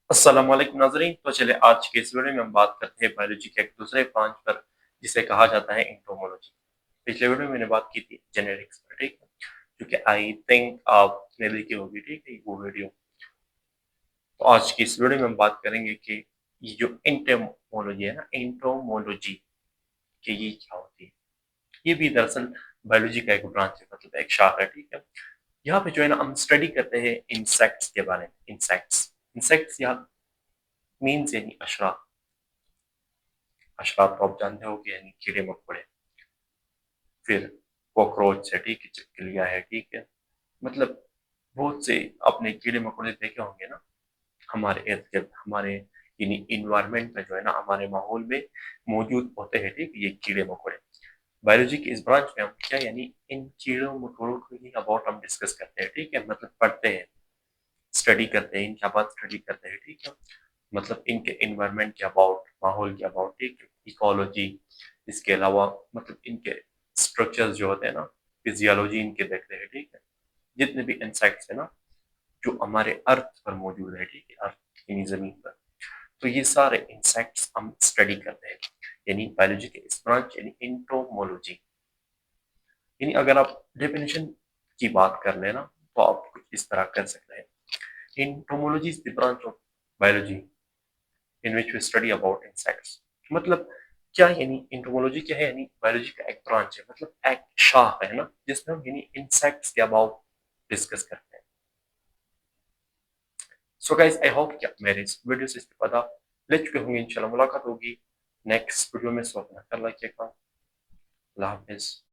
अस्सलाम वालेकुम नाज़रीन। तो चलिए आज के इस वीडियो में हम बात करते हैं बायोलॉजी के एक दूसरे ब्रांच पर जिसे कहा जाता है एंटोमोलॉजी। पिछले वीडियो में मैंने बात की थी जेनेटिक्स पर, ठीक है? जो कि आई थिंक आपने देखी होगी, ठीक है, वो वीडियो। तो आज की इस वीडियो में हम बात करेंगे कि ये जो एंटोमोलॉजी है ना, एंटोमोलॉजी कि ये क्या होती है? ये भी दरअसल बायोलॉजी का एक ब्रांच है, मतलब एक शाखा है, ठीक है? यहाँ पे जो है ना हम स्टडी करते हैं इंसेक्ट्स के बारे में। इंसेक्ट्स इंसेक्ट्स यहाँ मीन्स यानी अशराफ। अशराफ तो आप जानते हो कि यानी कीड़े मकोड़े, फिर कॉकरोच है, ठीक है, छिपकलियाँ है, ठीक है, मतलब बहुत से आपने कीड़े मकोड़े देखे होंगे ना हमारे इर्द गिर्द, हमारे यानी इन्वायरमेंट में जो है ना, हमारे माहौल में मौजूद होते हैं, ठीक, ये कीड़े मकोड़े। बायोलॉजी के इस ब्रांच में हम क्या यानी इन कीड़ों मकोड़ों को ही अबाउट हम डिस्कस करते हैं, ठीक है, मतलब पढ़ते हैं, स्टडी करते हैं, इनके अबाउट स्टडी करते हैं, ठीक है, मतलब इनके इन्वायरमेंट के अबाउट, माहौल के अबाउट, ठीक है, इकोलॉजी, इसके अलावा मतलब इनके स्ट्रक्चर्स जो होते हैं ना, फिजियोलॉजी इनके देखते हैं, ठीक है, जितने भी इंसेक्ट्स है ना जो हमारे अर्थ पर मौजूद है, ठीक है, अर्थ यानी जमीन पर, तो ये सारे इंसेक्ट्स हम स्टडी करते हैं, यानी बायोलॉजी के इस ब्रांच यानी एंटोमोलॉजी। यानी अगर आप डेफिनेशन की बात कर लेना तो आप कुछ इस तरह कर सकते हैं, entomology is the branch of biology in which we study about insects. मतलब क्या यानी एंटोमोलॉजी क्या है, यानी बायोलॉजी का एक ब्रांच है, मतलब एक शाख है ना जिसमें हम यानी इंसेक्ट्स के अबाउट डिस्कस करते हैं। सो गाइस आई होप कि आप मेरे इस वीडियो से इस्तेफादा ले चुके होंगे। इंशाल्लाह मुलाकात होगी नेक्स्ट वीडियो में। सो अपना ख्याल रखिएगा। अल्लाह हाफिज।